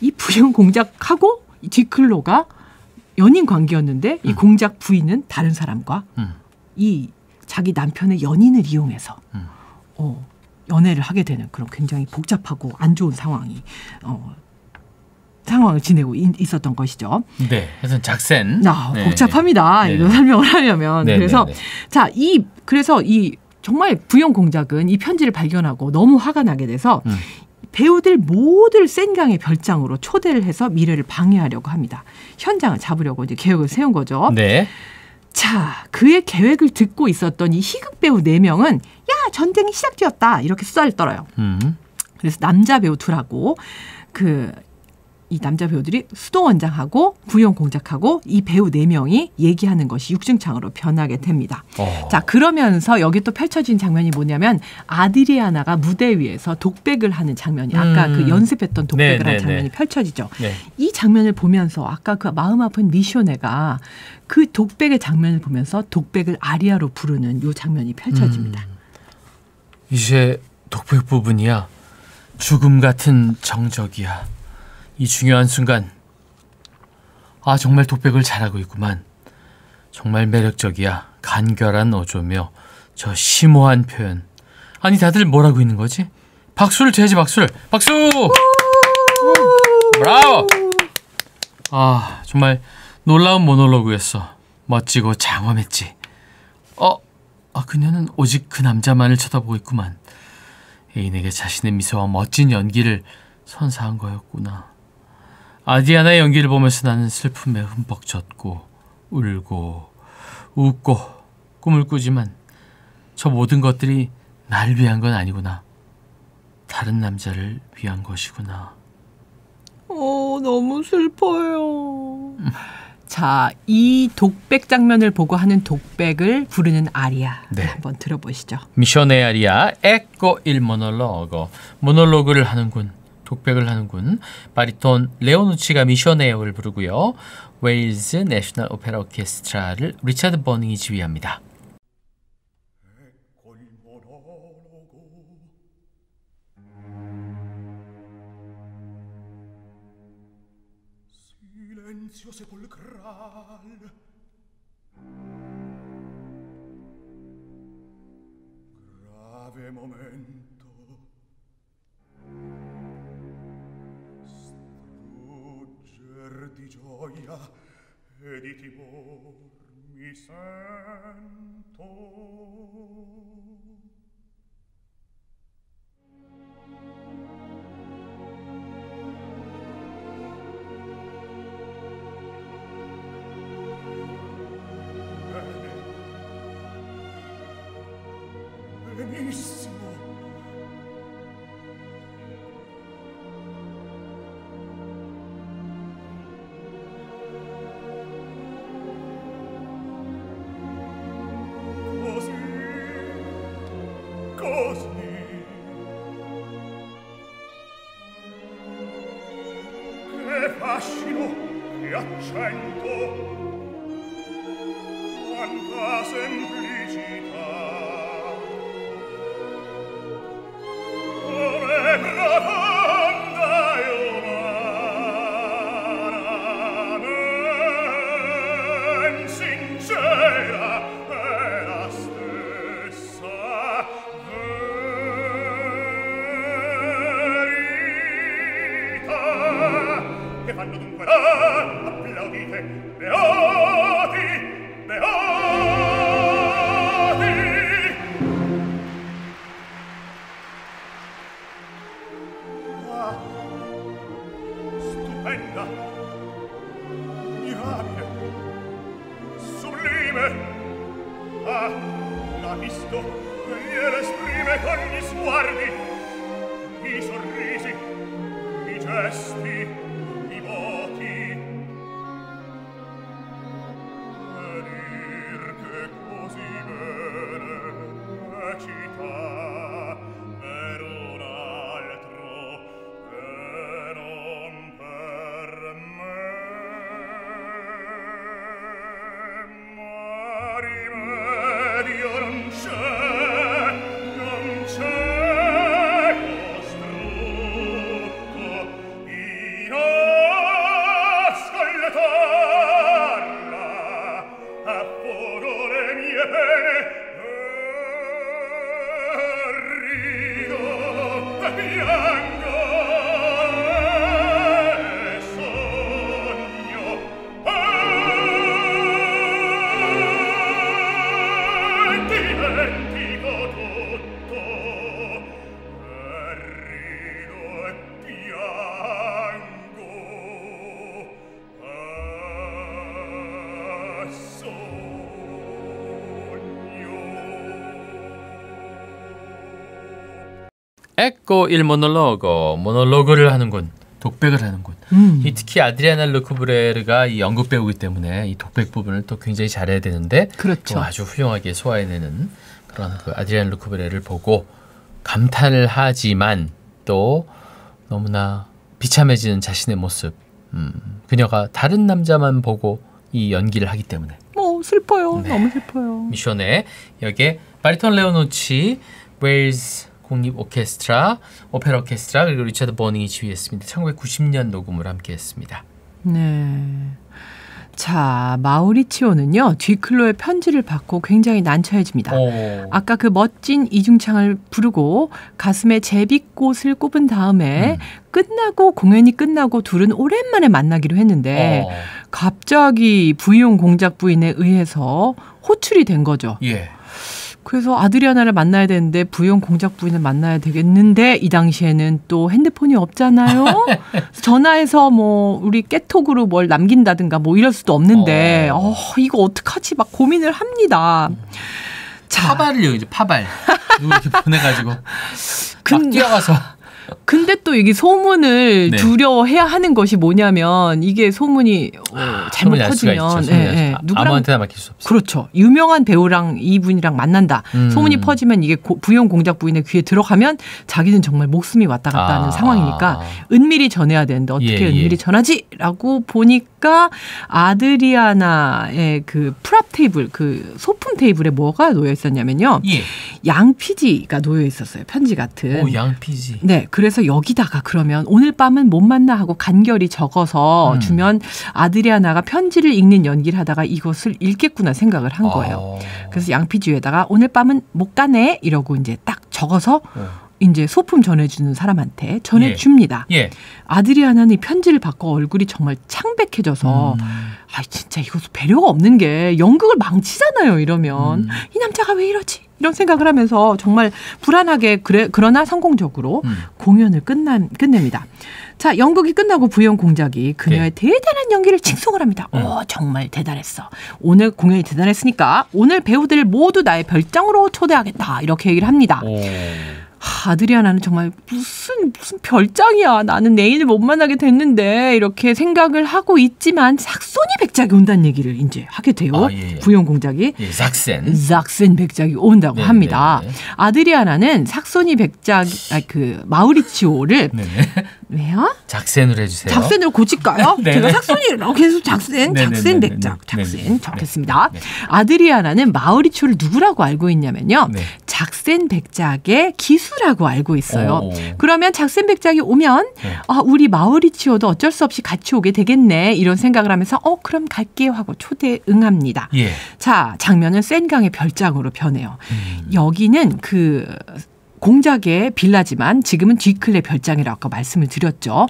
Speaker 2: 이 부위용 공작하고 이 뒤클로가 연인 관계였는데 이 공작 부인은 다른 사람과 이 자기 남편의 연인을 이용해서 연애를 하게 되는 그런 굉장히 복잡하고 안 좋은 상황을 지내고 있었던 것이죠.
Speaker 1: 네, 하여튼 작센.
Speaker 2: 네. 복잡합니다. 네. 이거 설명을 하려면. 네, 그래서
Speaker 1: 네.
Speaker 2: 자, 그래서 정말 부위용 공작은 이 편지를 발견하고 너무 화가 나게 돼서 배우들 모두를 센강의 별장으로 초대를 해서 미래를 방해하려고 합니다. 현장을 잡으려고 이제 계획을 세운 거죠.
Speaker 1: 네.
Speaker 2: 자, 그의 계획을 듣고 있었던 이 희극 배우 4명은 야, 전쟁이 시작되었다. 이렇게 수다를 떨어요. 그래서 남자 배우 둘하고 이 남자 배우들이 수도원장하고 부위용 공작하고 이 배우 4명이 얘기하는 것이 육중창으로 변하게 됩니다. 자, 그러면서 여기 또 펼쳐진 장면이 뭐냐면 아드리아나가 무대 위에서 독백을 하는 장면이 아까 그 연습했던 독백을 하는 장면이 펼쳐지죠. 네. 이 장면을 보면서 아까 그 마음 아픈 미쇼네가 그 독백의 장면을 보면서 독백을 아리아로 부르는 이 장면이 펼쳐집니다.
Speaker 1: 이제 독백 부분이야. 죽음 같은 정적이야. 이 중요한 순간, 정말 독백을 잘하고 있구만. 정말 매력적이야. 간결한 어조며 저 심오한 표현. 아니, 다들 뭐라고 있는 거지? 박수를 쳐야지, 박수를. 박수! 브라보! 정말 놀라운 모놀로그였어. 멋지고 장엄했지. 그녀는 오직 그 남자만을 쳐다보고 있구만. 애인에게 자신의 미소와 멋진 연기를 선사한 거였구나. 아디아나의 연기를 보면서 나는 슬픔에 흠뻑 젖고 울고 웃고 꿈을 꾸지만 저 모든 것들이 날 위한 건 아니구나. 다른 남자를 위한 것이구나.
Speaker 2: 너무 슬퍼요. 자, 이 독백 장면을 보고 하는 독백을 부르는 아리아 한번 들어보시죠.
Speaker 1: 미션의 아리아 에코 일 모놀로그. 모놀로그를 하는군. 독백을 하는군. 바리톤 레오누치가 미셔네어를 부르고요. 웨일즈 내셔널 오페라 오케스트라를 리차드 버닝이 지휘합니다.
Speaker 3: di gioia e di timor mi sento. Benissimo. Fascino e accento, quanta semplicità, come profonda e umana, ben sincera è la stessa verità. Che fanno dunque applaudite, beati, beati. capisco, glielo esprime con gli sguardi, i sorrisi, i gesti, i voti. E dir che così bene recita per un altro e non per me. Ma rimedio non c'è costrutto in ascoltarla affogo le mie pene rido e piango e sogno dimentico tutto e rido e piango e sogno.
Speaker 1: Ecco il monologo. 모놀로그를 하는군. 독백을 하는군. 이 특히 아드리아나 르쿠브레르가 이 연극 배우기 때문에 이 독백 부분을 또 굉장히 잘해야 되는데
Speaker 2: 그렇죠.
Speaker 1: 또 아주 훌륭하게 소화해내는 그런 그 아드리아나 르쿠브레르를 보고 감탄을 하지만 또 너무나 비참해지는 자신의 모습. 그녀가 다른 남자만 보고 이 연기를 하기 때문에
Speaker 2: 슬퍼요.
Speaker 1: 네.
Speaker 2: 너무 슬퍼요.
Speaker 1: 미션에 여기에 바리톤 레오노치, 웨일스 국립 오케스트라, 오페라 오케스트라 그리고 리차드 버닝이 지휘했습니다. 1990년 녹음을 함께했습니다.
Speaker 2: 네. 자, 마우리치오는요 뒤클로의 편지를 받고 굉장히 난처해집니다. 아까 그 멋진 이중창을 부르고 가슴에 제비꽃을 꼽은 다음에 공연이 끝나고 둘은 오랜만에 만나기로 했는데 갑자기 부용 공작 부인에 의해서 호출이 된 거죠.
Speaker 1: 예.
Speaker 2: 그래서 아드리아나를 만나야 되는데 부용 공작 부인을 만나야 되겠는데 이 당시에는 또 핸드폰이 없잖아요. 전화해서 뭐 우리 깨톡으로 뭘 남긴다든가 뭐 이럴 수도 없는데 이거 어떡하지 막 고민을 합니다. 자,
Speaker 1: 파발을요 이제 파발 누구 이렇게 보내가지고 막 뛰어가서.
Speaker 2: 근데 또 이게 소문을
Speaker 1: 네.
Speaker 2: 두려워해야 하는 것이 뭐냐면 이게 소문이 잘못 커지면
Speaker 1: 아무한테나 맡길 수 없어요.
Speaker 2: 그렇죠. 유명한 배우랑 이분이랑 만난다. 소문이 퍼지면 이게 부용 공작 부인의 귀에 들어가면 자기는 정말 목숨이 왔다 갔다 하는 상황이니까 은밀히 전해야 되는데 어떻게 은밀히 전하지라고 보니까 아드리아나의 그 프랍 테이블, 그 소품 테이블에 뭐가 놓여 있었냐면요. 양피지가 놓여 있었어요. 편지 같은.
Speaker 1: 양피지.
Speaker 2: 네. 그래서 여기다가 그러면 오늘 밤은 못 만나 하고 간결히 적어서 주면 아드리아나가 편지를 읽는 연기를 하다가 이것을 읽겠구나 생각을 한 거예요. 그래서 양피지에다가 오늘 밤은 못 가네 이러고 이제 딱 적어서 이제 소품 전해주는 사람한테 전해줍니다. 아드리아나는 이 편지를 받고 얼굴이 정말 창백해져서 진짜 이거 배려가 없는 게 연극을 망치잖아요. 이러면 이 남자가 왜 이러지? 이런 생각을 하면서 정말 불안하게 그러나 성공적으로 공연을 끝냅니다. 자, 연극이 끝나고 부용 공작이 그녀의 대단한 연기를 칭송을 합니다. 정말 대단했어. 오늘 공연이 대단했으니까 오늘 배우들 모두 나의 별장으로 초대하겠다. 이렇게 얘기를 합니다. 아드리아나는 정말 무슨 별장이야. 나는 내일 못 만나게 됐는데 이렇게 생각을 하고 있지만 삭소니 백작이 온다는 얘기를 이제 하게 돼요. 부용 공작이. 삭센 백작이 온다고 합니다. 아드리아나는 삭소니 백작, 그 마우리치오를 왜요?
Speaker 1: 작센으로 해주세요.
Speaker 2: 작센으로 고칠까요? 제가 삭소니라고 계속 작센 백작, 작센 적겠습니다. 아드리아나는 마우리치오를 누구라고 알고 있냐면요. 작센 백작의 기수라고 알고 있어요. 그러면 작센 백작이 오면 우리 마우리치오도 어쩔 수 없이 같이 오게 되겠네 이런 생각을 하면서 그럼 갈게요 하고 초대 응합니다. 자, 장면은 센강의 별장으로 변해요. 여기는 그 공작의 빌라지만 지금은 뒤클레 별장이라고 아까 말씀을 드렸죠.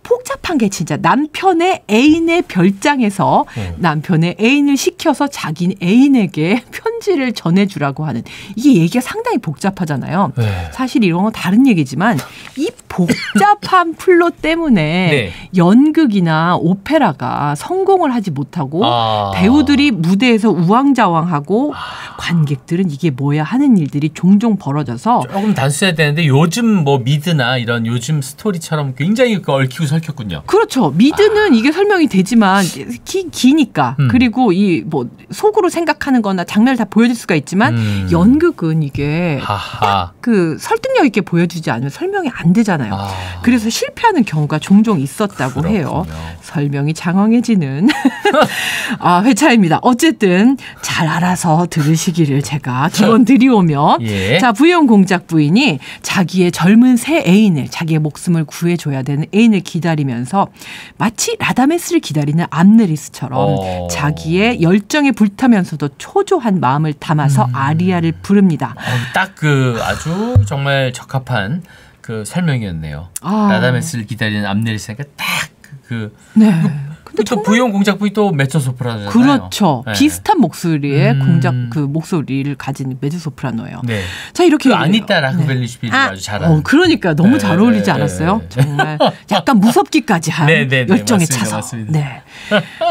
Speaker 2: 복잡한 게 진짜 남편의 애인의 별장에서 남편의 애인을 시켜서 자기 애인에게 편지를 전해주라고 하는 이게 얘기가 상당히 복잡하잖아요. 사실 이런 건 다른 얘기지만 이 복잡한 플롯 때문에
Speaker 1: 네.
Speaker 2: 연극이나 오페라가 성공을 하지 못하고 배우들이 무대에서 우왕좌왕하고 관객들은 이게 뭐야 하는 일들이 종종 벌어져서
Speaker 1: 조금 단순해야 되는데 요즘 뭐 미드나 이런 요즘 스토리처럼 굉장히 얽히고 설켰군요.
Speaker 2: 그렇죠. 미드는 이게 설명이 되지만 기니까 그리고 이 뭐 속으로 생각하는 거나 장면을 다 보여줄 수가 있지만 연극은 이게 딱 그 설득력 있게 보여주지 않으면 설명이 안 되잖아요. 그래서 실패하는 경우가 종종 있었다고 그렇군요. 해요. 설명이 장황해지는 회차입니다. 어쨌든 잘 알아서 들으시기를 제가 기원 드리오며
Speaker 1: 예.
Speaker 2: 자, 부영 공작 부인이 자기의 젊은 새 애인을 자기의 목숨을 구해줘야 되는 애인을 기다리면서 마치 라다메스를 기다리는 암네리스처럼 자기의 열정에 불타면서도 초조한 마음을 담아서 아리아를 부릅니다.
Speaker 1: 딱 그 아주 정말 적합한 그 설명이었네요. 라다메스를 기다리는 암네리스니까 딱
Speaker 2: 네.
Speaker 1: 근데 또 부영 공작 부인 또 메조소프라노잖아요.
Speaker 2: 그렇죠.
Speaker 1: 네.
Speaker 2: 비슷한 목소리의 공작 그 목소리를 가진 메조소프라노예요.
Speaker 1: 네.
Speaker 2: 자, 이렇게
Speaker 1: 그 아니타 라흐벨리슈빌이 아주 잘하는.
Speaker 2: 그러니까 너무 잘 어울리지 않았어요? 정말 약간 무섭기까지 한 열정에 차서.
Speaker 1: 맞습니다.
Speaker 2: 네.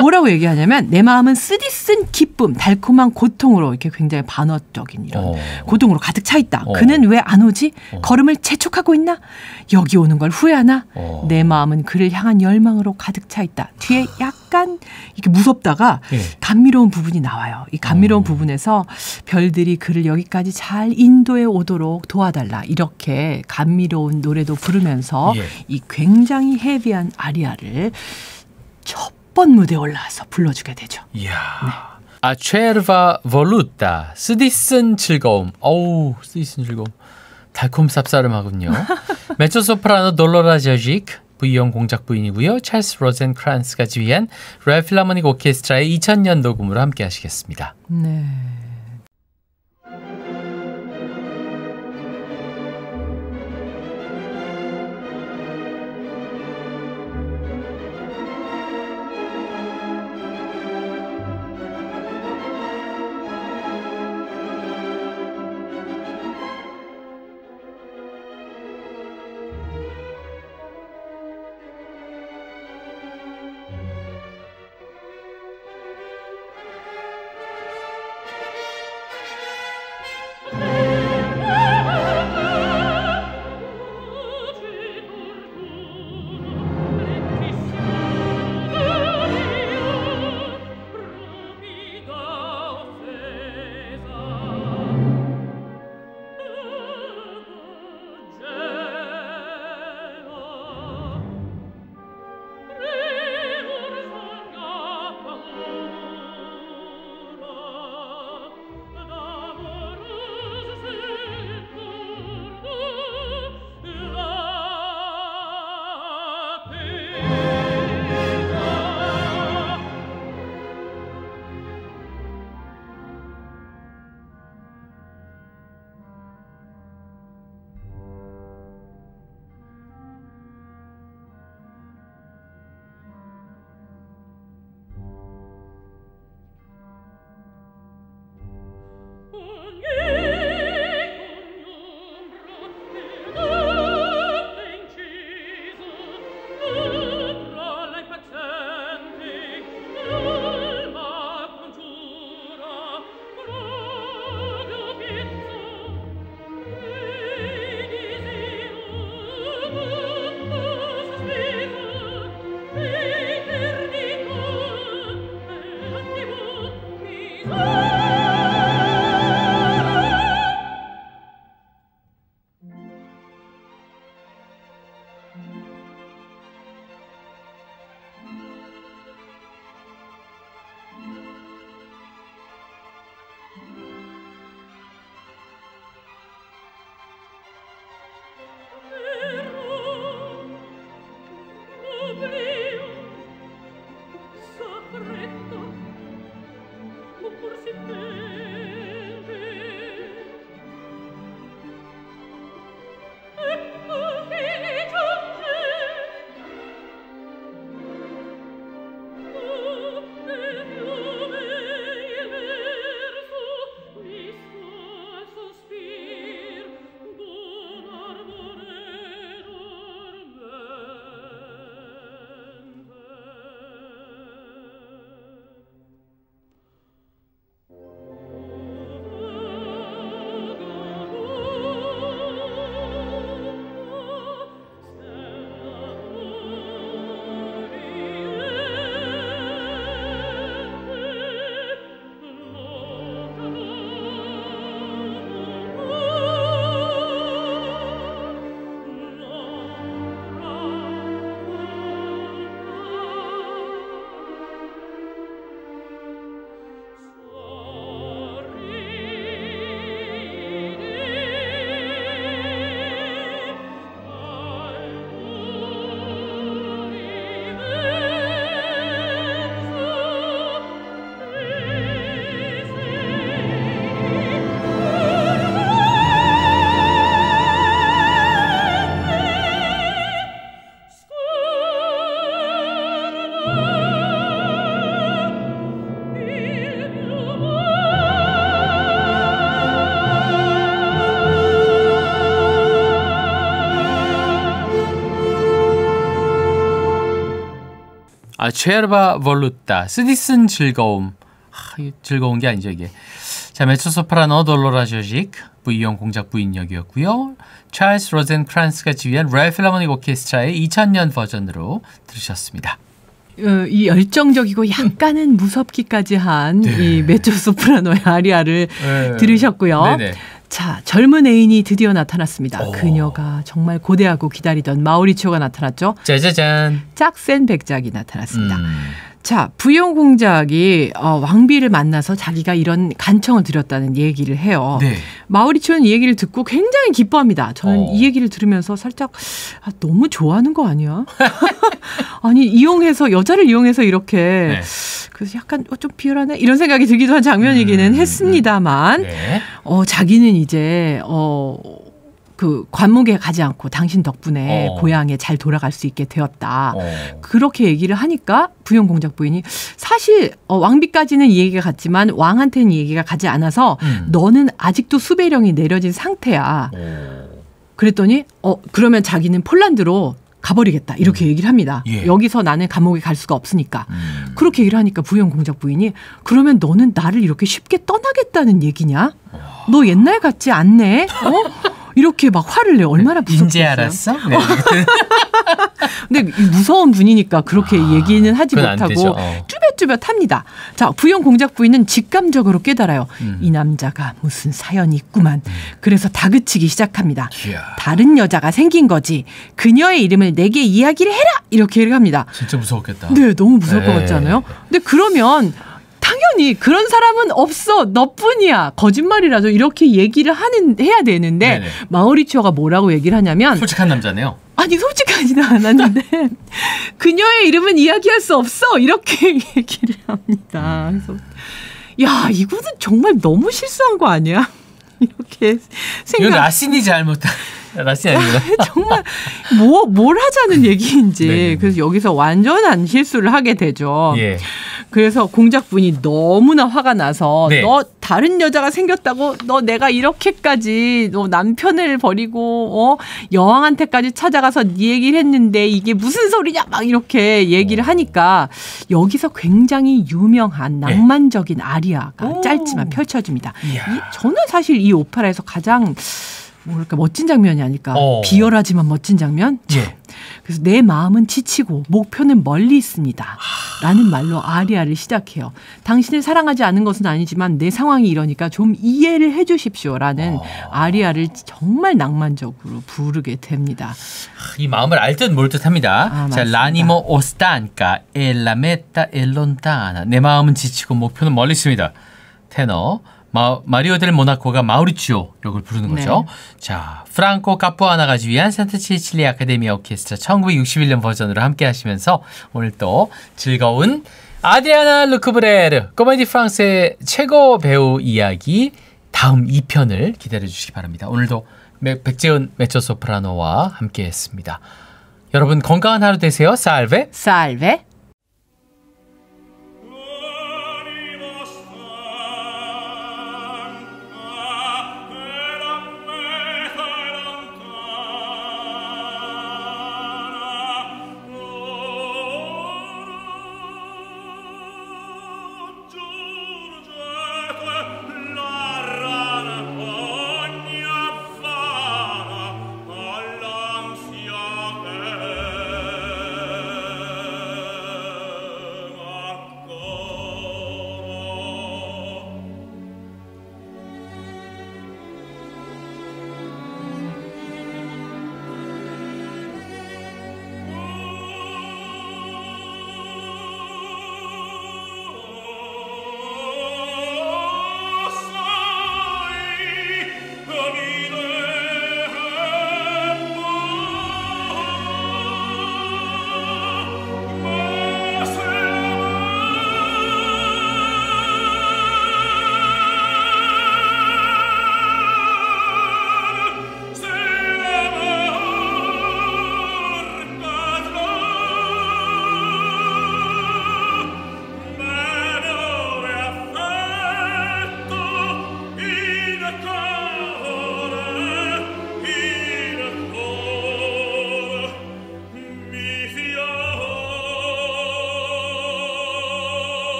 Speaker 2: 뭐라고 얘기하냐면 내 마음은 쓰디쓴 기쁨, 달콤한 고통으로 이렇게 굉장히 반어적인 이런 고통으로 가득 차 있다. 그는 왜 안 오지? 걸음을 재촉하고 있나? 여기 오는 걸 후회하나? 내 마음은 그를 향한 열망으로 가득 차 있다. 뒤에 약간 이렇게 무섭다가 감미로운 부분이 나와요. 이 감미로운 부분에서 별들이 그를 여기까지 잘 인도해 오도록 도와달라. 이렇게 감미로운 노래도 부르면서 이 굉장히 헤비한 아리아를 첫 번 무대에 올라와서 불러주게 되죠.
Speaker 1: 이야. 네. Acerva voluta. 쓰디쓴 즐거움. 어우, 쓰디쓴 즐거움. 달콤 쌉싸름하군요. 메조소프라노 돌로라 저직. 부이영 공작 부인이고요. 찰스 로젠크란스가 지휘한 로얄 필라모닉 오케스트라의 2000년 녹음으로 함께 하시겠습니다.
Speaker 2: 네.
Speaker 1: 체르바 볼루타, 쓰디쓴 즐거움. 즐거운 게 아니죠, 이게. 자, 메초소프라노 돌로라 조직, V용 공작 부인 역이었고요. 찰스 로젠크란스가 지휘한 레 필하모닉 오케스트라의 2000년 버전으로 들으셨습니다.
Speaker 2: 이 열정적이고 약간은 무섭기까지 한 이 메초소프라노의 아리아를 들으셨고요. 네네. 자, 젊은 애인이 드디어 나타났습니다. 그녀가 정말 고대하고 기다리던 마우리치오가 나타났죠.
Speaker 1: 짜자잔.
Speaker 2: 짝센 백작이 나타났습니다. 자, 부용 공작이 왕비를 만나서 자기가 이런 간청을 드렸다는 얘기를 해요. 네. 마우리치오는 이 얘기를 듣고 굉장히 기뻐합니다. 저는 이 얘기를 들으면서 살짝 너무 좋아하는 거 아니야? 아니 여자를 이용해서 이렇게 네. 그래서 약간 좀 비열하네 이런 생각이 들기도 한 장면이기는 했습니다만 네. 자기는 이제 그 관목에 가지 않고 당신 덕분에 고향에 잘 돌아갈 수 있게 되었다. 그렇게 얘기를 하니까 부용 공작 부인이 사실 왕비까지는 이 얘기가 갔지만 왕한테는 이 얘기가 가지 않아서 너는 아직도 수배령이 내려진 상태야. 그랬더니 그러면 자기는 폴란드로 가버리겠다 이렇게 얘기를 합니다. 예. 여기서 나는 감옥에 갈 수가 없으니까. 그렇게 얘기를 하니까 부용 공작 부인이 그러면 너는 나를 이렇게 쉽게 떠나겠다는 얘기냐? 너 옛날 같지 않네? 이렇게 막 화를 내요. 얼마나 무섭겠어요.
Speaker 1: 인제 알았어? 네.
Speaker 2: 근데 무서운 분이니까 그렇게 얘기는 하지 못하고 쭈뼛쭈뼛합니다. 자, 부용 공작 부인은 직감적으로 깨달아요. 이 남자가 무슨 사연이 있구만. 그래서 다그치기 시작합니다. 다른 여자가 생긴 거지. 그녀의 이름을 내게 이야기를 해라. 이렇게 얘기를 합니다.
Speaker 1: 진짜 무서웠겠다.
Speaker 2: 네, 너무 무서울 것 같지 않아요? 근데 그러면 당연히 그런 사람은 없어. 너뿐이야. 거짓말이라도 이렇게 얘기를 해야 되는데 네네. 마우리치오가 뭐라고 얘기를 하냐면
Speaker 1: 솔직한 남자네요.
Speaker 2: 아니 솔직하지는 않았는데 그녀의 이름은 이야기할 수 없어. 이렇게 얘기를 합니다. 그래서 야 이거는 정말 너무 실수한 거 아니야? 이렇게 생각.
Speaker 1: 이건 라신이 잘못한. 라신 아닙니다.
Speaker 2: 정말 뭘 하자는 얘기인지. 네네. 그래서 여기서 완전한 실수를 하게 되죠. 예. 그래서 공작분이 너무나 화가 나서 네. 너 다른 여자가 생겼다고 너 내가 이렇게까지 너 남편을 버리고 여왕한테까지 찾아가서 네 얘기를 했는데 이게 무슨 소리냐 막 이렇게 얘기를 하니까 여기서 굉장히 유명한 낭만적인 아리아가 짧지만 펼쳐집니다. 저는 사실 이 오페라에서 가장 뭐랄까 멋진 장면이 아닐까. 비열하지만 멋진 장면. 예. 그래서 내 마음은 지치고 목표는 멀리 있습니다. 라는 말로 아리아를 시작해요. 당신을 사랑하지 않은 것은 아니지만 내 상황이 이러니까 좀 이해를 해 주십시오라는 아리아를 정말 낭만적으로 부르게 됩니다.
Speaker 1: 이 마음을 알 듯 몰 듯 합니다. 자, l'animo ostanca e la meta è lontana. 내 마음은 지치고 목표는 멀리 있습니다. 테너. 마리오 델 모나코가 마우리치오 역을 부르는 거죠. 네. 자, 프랑코 카푸아나가 지휘한 산타치칠리 아카데미아 오케스트라 1961년 버전으로 함께 하시면서 오늘 또 즐거운 아드리아나 르크브레르 코메디 프랑스의 최고 배우 이야기 다음 2편을 기다려 주시기 바랍니다. 오늘도 백재은 메초소프라노와 함께 했습니다. 여러분 건강한 하루 되세요. 살베.
Speaker 2: 살베.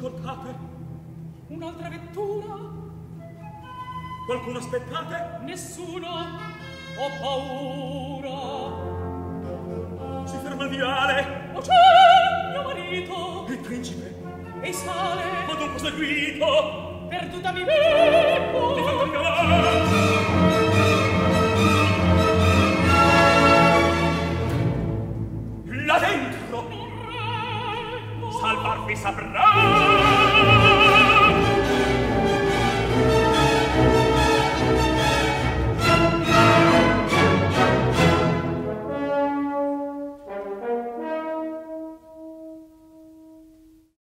Speaker 3: ascoltate?
Speaker 4: Un'altra vettura?
Speaker 3: Qualcuno aspettate?
Speaker 4: Nessuno. Ho paura.
Speaker 3: Si ferma il viale.
Speaker 4: Oh, c'è mio marito.
Speaker 3: Il principe.
Speaker 4: E sale.
Speaker 3: Ma dunque seguito.
Speaker 4: Perduta mi vedo.
Speaker 3: Ti fa cavallo.